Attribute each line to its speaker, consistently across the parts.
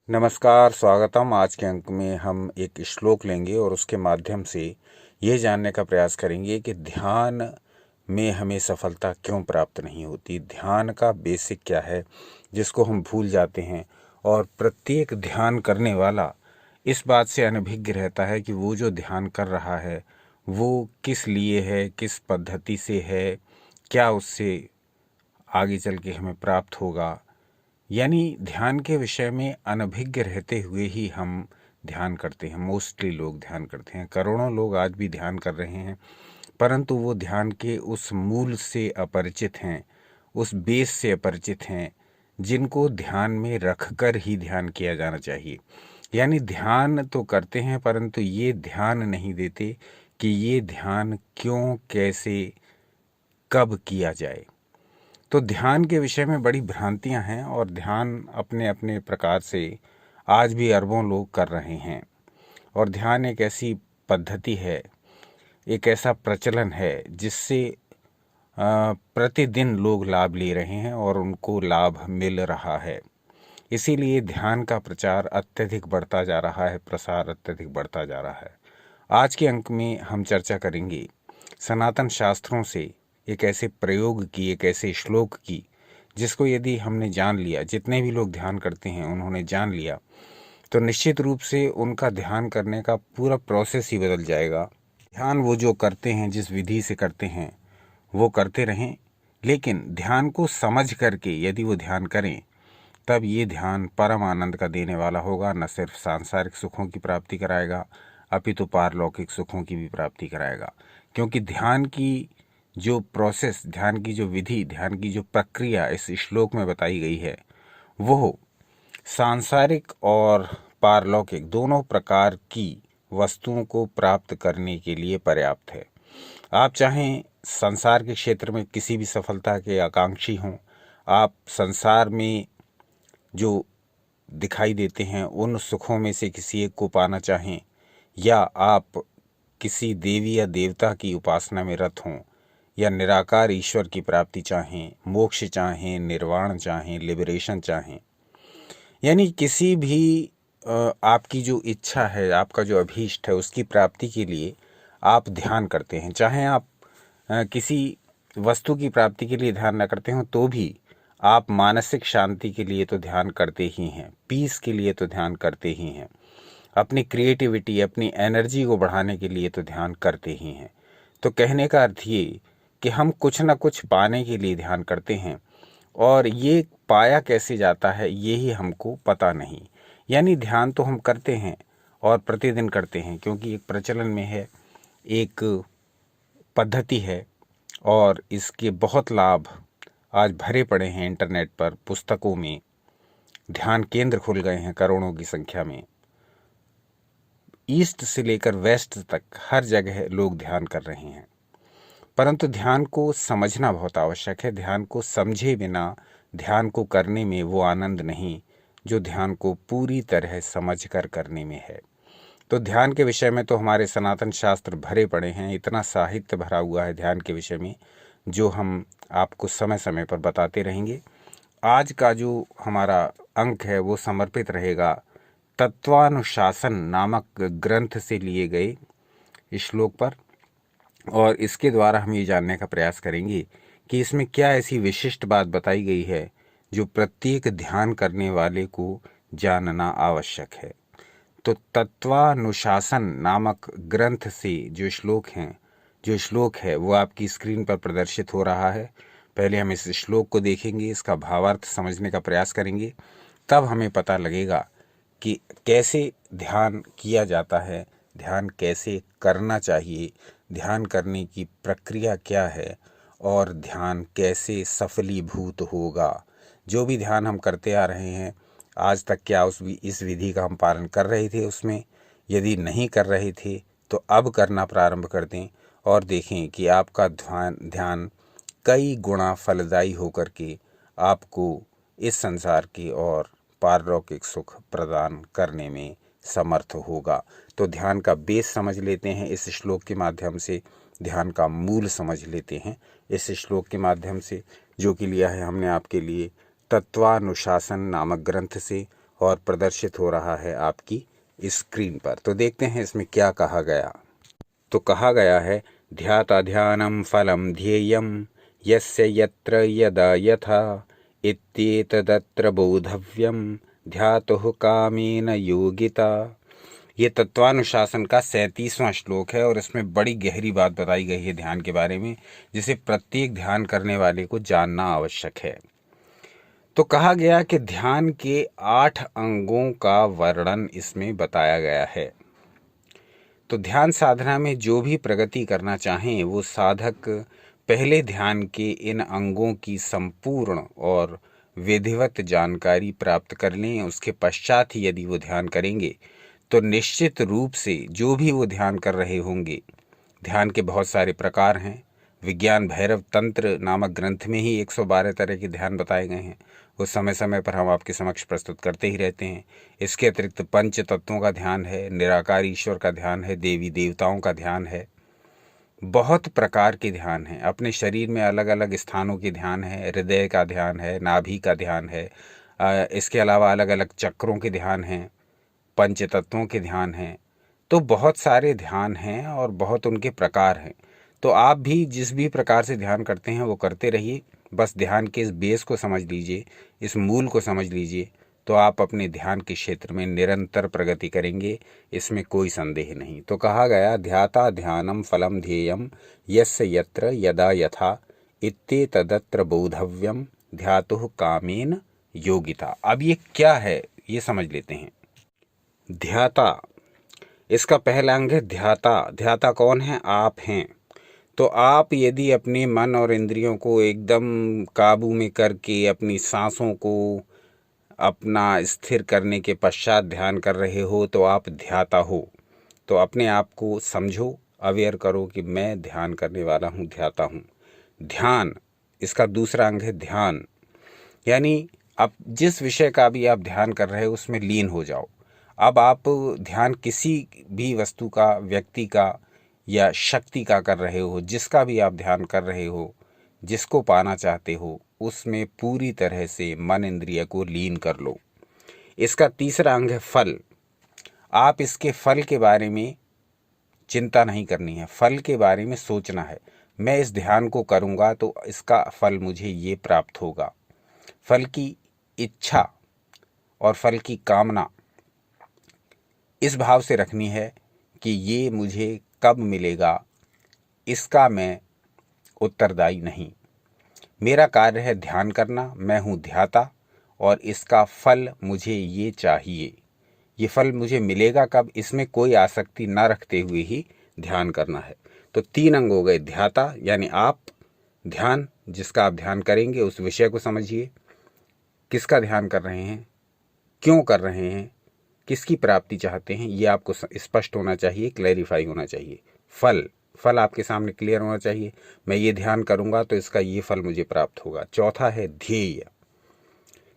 Speaker 1: नमस्कार, स्वागतम। आज के अंक में हम एक श्लोक लेंगे और उसके माध्यम से ये जानने का प्रयास करेंगे कि ध्यान में हमें सफलता क्यों प्राप्त नहीं होती। ध्यान का बेसिक क्या है जिसको हम भूल जाते हैं, और प्रत्येक ध्यान करने वाला इस बात से अनभिज्ञ रहता है कि वो जो ध्यान कर रहा है वो किस लिए है, किस पद्धति से है, क्या उससे आगे चल के हमें प्राप्त होगा। यानी ध्यान के विषय में अनभिज्ञ रहते हुए ही हम ध्यान करते हैं। मोस्टली लोग ध्यान करते हैं, करोड़ों लोग आज भी ध्यान कर रहे हैं, परंतु वो ध्यान के उस मूल से अपरिचित हैं, उस बेस से अपरिचित हैं जिनको ध्यान में रखकर ही ध्यान किया जाना चाहिए। यानी ध्यान तो करते हैं परंतु ये ध्यान नहीं देते कि ये ध्यान क्यों, कैसे, कब किया जाए। तो ध्यान के विषय में बड़ी भ्रांतियां हैं और ध्यान अपने अपने प्रकार से आज भी अरबों लोग कर रहे हैं। और ध्यान एक ऐसी पद्धति है, एक ऐसा प्रचलन है जिससे प्रतिदिन लोग लाभ ले रहे हैं और उनको लाभ मिल रहा है। इसीलिए ध्यान का प्रचार अत्यधिक बढ़ता जा रहा है, प्रसार अत्यधिक बढ़ता जा रहा है। आज के अंक में हम चर्चा करेंगे सनातन शास्त्रों से एक ऐसे प्रयोग की, एक ऐसे श्लोक की जिसको यदि हमने जान लिया, जितने भी लोग ध्यान करते हैं उन्होंने जान लिया, तो निश्चित रूप से उनका ध्यान करने का पूरा प्रोसेस ही बदल जाएगा। ध्यान वो जो करते हैं, जिस विधि से करते हैं वो करते रहें, लेकिन ध्यान को समझ करके यदि वो ध्यान करें तब ये ध्यान परम आनंद का देने वाला होगा। न सिर्फ सांसारिक सुखों की प्राप्ति कराएगा अपितु पारलौकिक सुखों की भी प्राप्ति कराएगा। क्योंकि ध्यान की जो प्रोसेस, ध्यान की जो विधि, ध्यान की जो प्रक्रिया इस श्लोक में बताई गई है वो सांसारिक और पारलौकिक दोनों प्रकार की वस्तुओं को प्राप्त करने के लिए पर्याप्त है। आप चाहें संसार के क्षेत्र में किसी भी सफलता के आकांक्षी हों, आप संसार में जो दिखाई देते हैं उन सुखों में से किसी एक को पाना चाहें, या आप किसी देवी या देवता की उपासना में रत हों, या निराकार ईश्वर की प्राप्ति चाहें, मोक्ष चाहें, निर्वाण चाहें, लिबरेशन चाहें, यानी किसी भी आपकी जो इच्छा है, आपका जो अभीष्ट है, उसकी प्राप्ति के लिए आप ध्यान करते हैं। चाहे आप किसी वस्तु की प्राप्ति के लिए ध्यान न करते हो तो भी आप मानसिक शांति के लिए तो ध्यान करते ही हैं, पीस के लिए तो ध्यान करते ही हैं, अपनी क्रिएटिविटी, अपनी एनर्जी को बढ़ाने के लिए तो ध्यान करते ही हैं। तो कहने का अर्थ ये कि हम कुछ न कुछ पाने के लिए ध्यान करते हैं, और ये पाया कैसे जाता है ये ही हमको पता नहीं। यानी ध्यान तो हम करते हैं और प्रतिदिन करते हैं, क्योंकि एक प्रचलन में है, एक पद्धति है, और इसके बहुत लाभ आज भरे पड़े हैं इंटरनेट पर, पुस्तकों में। ध्यान केंद्र खुल गए हैं करोड़ों की संख्या में। ईस्ट से लेकर वेस्ट तक हर जगह लोग ध्यान कर रहे हैं, परंतु ध्यान को समझना बहुत आवश्यक है। ध्यान को समझे बिना ध्यान को करने में वो आनंद नहीं जो ध्यान को पूरी तरह समझ कर करने में है। तो ध्यान के विषय में तो हमारे सनातन शास्त्र भरे पड़े हैं, इतना साहित्य भरा हुआ है ध्यान के विषय में जो हम आपको समय समय पर बताते रहेंगे। आज का जो हमारा अंक है वो समर्पित रहेगा तत्वानुशासन नामक ग्रंथ से लिए गए श्लोक पर, और इसके द्वारा हम ये जानने का प्रयास करेंगे कि इसमें क्या ऐसी विशिष्ट बात बताई गई है जो प्रत्येक ध्यान करने वाले को जानना आवश्यक है। तो तत्वानुशासन नामक ग्रंथ से जो श्लोक है वो आपकी स्क्रीन पर प्रदर्शित हो रहा है। पहले हम इस श्लोक को देखेंगे, इसका भावार्थ समझने का प्रयास करेंगे, तब हमें पता लगेगा कि कैसे ध्यान किया जाता है, ध्यान कैसे करना चाहिए, ध्यान करने की प्रक्रिया क्या है, और ध्यान कैसे सफलीभूत होगा। जो भी ध्यान हम करते आ रहे हैं आज तक, क्या इस विधि का हम पालन कर रहे थे उसमें? यदि नहीं कर रहे थे तो अब करना प्रारंभ कर दें और देखें कि आपका ध्यान कई गुणा फलदायी होकर के आपको इस संसार की और पारलौकिक सुख प्रदान करने में समर्थ होगा। तो ध्यान का बेस समझ लेते हैं इस श्लोक के माध्यम से, ध्यान का मूल समझ लेते हैं इस श्लोक के माध्यम से, जो कि लिया है हमने आपके लिए तत्वानुशासन नामक ग्रंथ से, और प्रदर्शित हो रहा है आपकी स्क्रीन पर। तो देखते हैं इसमें क्या कहा गया। तो कहा गया है, ध्याता ध्यानं फलं ध्येयं यस्य यत्र यदा यथा इत्येतदत्र बोधव्यं ध्यातुः कामेन योगिता। ये तत्वानुशासन का 37वां श्लोक है और इसमें बड़ी गहरी बात बताई गई है ध्यान के बारे में, जिसे प्रत्येक ध्यान करने वाले को जानना आवश्यक है। तो कहा गया कि ध्यान के 8 अंगों का वर्णन इसमें बताया गया है। तो ध्यान साधना में जो भी प्रगति करना चाहें वो साधक पहले ध्यान के इन अंगों की संपूर्ण और विधिवत जानकारी प्राप्त कर लें। उसके पश्चात ही यदि वो ध्यान करेंगे तो निश्चित रूप से जो भी वो ध्यान कर रहे होंगे, ध्यान के बहुत सारे प्रकार हैं। विज्ञान भैरव तंत्र नामक ग्रंथ में ही 112 तरह के ध्यान बताए गए हैं। वो समय समय पर हम आपके समक्ष प्रस्तुत करते ही रहते हैं। इसके अतिरिक्त पंच तत्वों का ध्यान है, निराकार ईश्वर का ध्यान है, देवी देवताओं का ध्यान है, बहुत प्रकार के ध्यान हैं। अपने शरीर में अलग अलग स्थानों के ध्यान है, हृदय का ध्यान है, नाभि का ध्यान है। इसके अलावा अलग अलग चक्रों के ध्यान हैं, पंच तत्वों के ध्यान हैं। तो बहुत सारे ध्यान हैं और बहुत उनके प्रकार हैं। तो आप भी जिस भी प्रकार से ध्यान करते हैं वो करते रहिए। बस ध्यान के इस बेस को समझ लीजिए, इस मूल को समझ लीजिए, तो आप अपने ध्यान के क्षेत्र में निरंतर प्रगति करेंगे, इसमें कोई संदेह नहीं। तो कहा गया, ध्याता ध्यानम फलम ध्येयम यस्य यत्र यदा यथा इत्येतदत्र बोधव्यम ध्यातुः कामेन योगिता। अब ये क्या है ये समझ लेते हैं। ध्याता, इसका पहला अंग है ध्याता। ध्याता कौन है? आप हैं। तो आप यदि अपने मन और इंद्रियों को एकदम काबू में करके अपनी सांसों को अपना स्थिर करने के पश्चात ध्यान कर रहे हो तो आप ध्याता हो। तो अपने आप को समझो, अवेयर करो कि मैं ध्यान करने वाला हूँ, ध्याता हूँ। ध्यान, इसका दूसरा अंग है ध्यान। यानी अब जिस विषय का भी आप ध्यान कर रहे हो उसमें लीन हो जाओ। अब आप ध्यान किसी भी वस्तु का, व्यक्ति का या शक्ति का कर रहे हो, जिसका भी आप ध्यान कर रहे हो, जिसको पाना चाहते हो, उसमें पूरी तरह से मन इंद्रिय को लीन कर लो। इसका तीसरा अंग है फल। आप इसके फल के बारे में चिंता नहीं करनी है, फल के बारे में सोचना है। मैं इस ध्यान को करूँगा तो इसका फल मुझे ये प्राप्त होगा। फल की इच्छा और फल की कामना इस भाव से रखनी है कि ये मुझे कब मिलेगा, इसका मैं उत्तरदायी नहीं। मेरा कार्य है ध्यान करना, मैं हूँ ध्याता, और इसका फल मुझे ये चाहिए। ये फल मुझे मिलेगा कब, इसमें कोई आसक्ति न रखते हुए ही ध्यान करना है। तो 3 अंग हो गए। ध्याता यानी आप, ध्यान जिसका आप ध्यान करेंगे उस विषय को समझिए, किसका ध्यान कर रहे हैं, क्यों कर रहे हैं, किसकी प्राप्ति चाहते हैं, ये आपको स्पष्ट होना चाहिए, क्लैरिफाई होना चाहिए। फल आपके सामने क्लियर होना चाहिए। मैं ये ध्यान करूंगा तो इसका ये फल मुझे प्राप्त होगा। चौथा है ध्येय।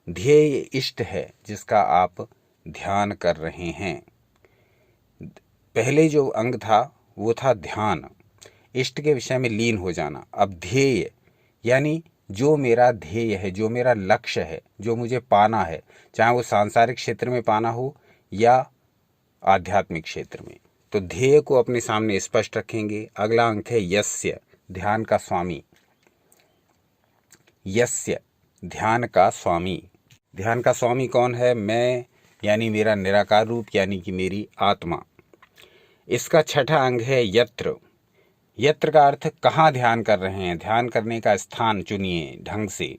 Speaker 1: ध्येय इष्ट है जिसका आप ध्यान कर रहे हैं। पहले जो अंग था वो था ध्यान, इष्ट के विषय में लीन हो जाना। अब ध्येय यानी जो मेरा ध्येय है, जो मेरा लक्ष्य है, जो मुझे पाना है, चाहे वो सांसारिक क्षेत्र में पाना हो या आध्यात्मिक क्षेत्र में। तो ध्येय को अपने सामने स्पष्ट रखेंगे। अगला अंक है यस्य, ध्यान का स्वामी। यस्य, ध्यान का स्वामी। ध्यान का स्वामी कौन है? मैं, यानी मेरा निराकार रूप, यानी कि मेरी आत्मा। इसका छठा अंग है यत्र। यत्र का अर्थ कहाँ ध्यान कर रहे हैं। ध्यान करने का स्थान चुनिए ढंग से।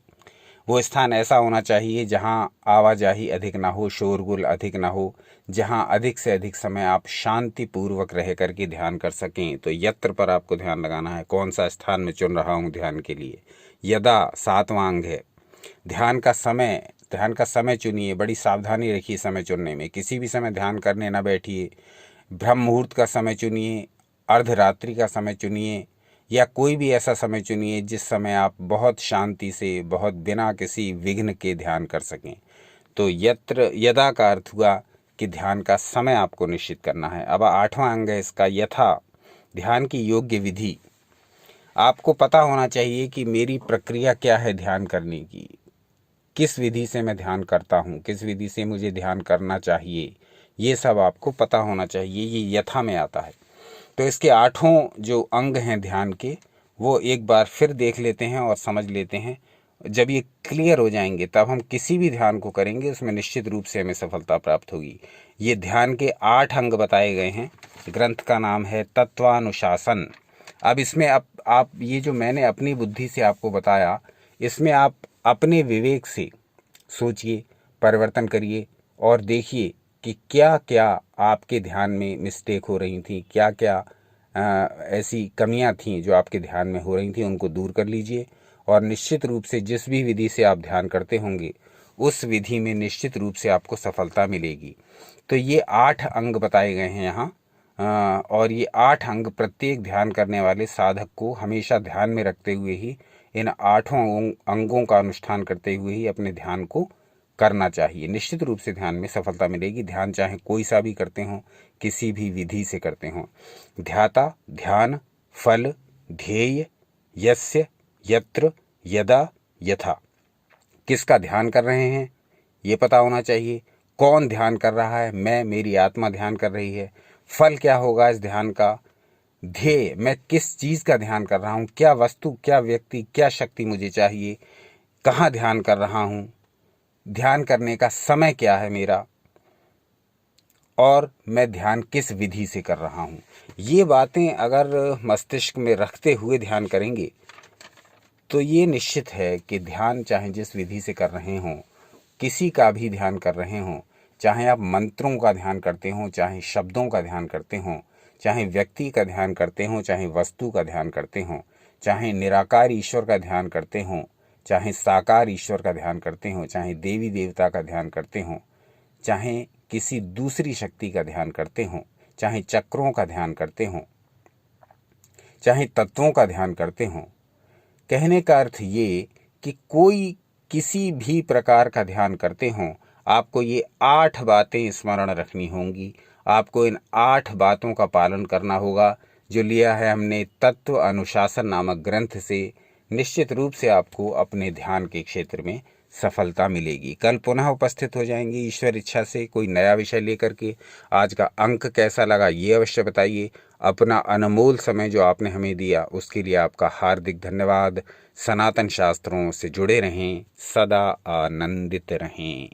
Speaker 1: वो स्थान ऐसा होना चाहिए जहाँ आवाजाही अधिक ना हो, शोरगुल अधिक ना हो, जहाँ अधिक से अधिक समय आप शांति पूर्वक रह करके ध्यान कर सकें। तो यत्र पर आपको ध्यान लगाना है। कौन सा स्थान मैं चुन रहा हूँ ध्यान के लिए। यदा, 7वां अंग है। ध्यान का समय, ध्यान का समय चुनिए। बड़ी सावधानी रखिए समय चुनने में। किसी भी समय ध्यान करने ना बैठिए। ब्रह्म मुहूर्त का समय चुनिए, अर्धरात्रि का समय चुनिए, या कोई भी ऐसा समय चुनिए जिस समय आप बहुत शांति से, बहुत बिना किसी विघ्न के ध्यान कर सकें। तो यत्र, यदा का अर्थ हुआ कि ध्यान का समय आपको निश्चित करना है। अब 8वां अंग है इसका यथा, ध्यान की योग्य विधि। आपको पता होना चाहिए कि मेरी प्रक्रिया क्या है ध्यान करने की, किस विधि से मैं ध्यान करता हूँ, किस विधि से मुझे ध्यान करना चाहिए, ये सब आपको पता होना चाहिए। ये यथा में आता है। तो इसके 8 जो अंग हैं ध्यान के, वो एक बार फिर देख लेते हैं और समझ लेते हैं। जब ये क्लियर हो जाएंगे तब हम किसी भी ध्यान को करेंगे, उसमें निश्चित रूप से हमें सफलता प्राप्त होगी। ये ध्यान के 8 अंग बताए गए हैं। ग्रंथ का नाम है तत्वानुशासन। अब इसमें आप ये जो मैंने अपनी बुद्धि से आपको बताया, इसमें आप अपने विवेक से सोचिए, परिवर्तन करिए और देखिए कि क्या क्या आपके ध्यान में मिस्टेक हो रही थी, क्या क्या ऐसी कमियां थीं जो आपके ध्यान में हो रही थी, उनको दूर कर लीजिए। और निश्चित रूप से जिस भी विधि से आप ध्यान करते होंगे, उस विधि में निश्चित रूप से आपको सफलता मिलेगी। तो ये 8 अंग बताए गए हैं यहाँ। और ये 8 अंग प्रत्येक ध्यान करने वाले साधक को हमेशा ध्यान में रखते हुए ही, इन 8 अंगों का अनुष्ठान करते हुए ही अपने ध्यान को करना चाहिए। निश्चित रूप से ध्यान में सफलता मिलेगी। ध्यान चाहे कोई सा भी करते हों, किसी भी विधि से करते हों। ध्याता, ध्यान, फल, ध्येय, यस्य, यत्र, यदा, यथा। किसका ध्यान कर रहे हैं ये पता होना चाहिए। कौन ध्यान कर रहा है? मैं, मेरी आत्मा ध्यान कर रही है। फल क्या होगा इस ध्यान का? ध्येय, मैं किस चीज़ का ध्यान कर रहा हूँ, क्या वस्तु, क्या व्यक्ति, क्या शक्ति मुझे चाहिए, कहाँ ध्यान कर रहा हूँ, ध्यान करने का समय क्या है मेरा, और मैं ध्यान किस विधि से कर रहा हूँ। ये बातें अगर मस्तिष्क में रखते हुए ध्यान करेंगे तो ये निश्चित है कि ध्यान चाहे जिस विधि से कर रहे हों, किसी का भी ध्यान कर रहे हों, चाहे आप मंत्रों का ध्यान करते हों, चाहे शब्दों का ध्यान करते हों, चाहे व्यक्ति का ध्यान करते हों, चाहे वस्तु का ध्यान करते हों, चाहे निराकार ईश्वर का ध्यान करते हों, चाहे साकार ईश्वर का ध्यान करते हों, चाहे देवी देवता का ध्यान करते हों, चाहे किसी दूसरी शक्ति का ध्यान करते हों, चाहे चक्रों का ध्यान करते हों, चाहे तत्वों का ध्यान करते हों, कहने का अर्थ ये कि कोई किसी भी प्रकार का ध्यान करते हों, आपको ये 8 बातें स्मरण रखनी होंगी। आपको इन 8 बातों का पालन करना होगा, जो लिया है हमने तत्व अनुशासन नामक ग्रंथ से। निश्चित रूप से आपको अपने ध्यान के क्षेत्र में सफलता मिलेगी। कल पुनः उपस्थित हो जाएंगे ईश्वर इच्छा से कोई नया विषय लेकर के। आज का अंक कैसा लगा ये अवश्य बताइए। अपना अनमोल समय जो आपने हमें दिया उसके लिए आपका हार्दिक धन्यवाद। सनातन शास्त्रों से जुड़े रहें, सदा आनंदित रहें।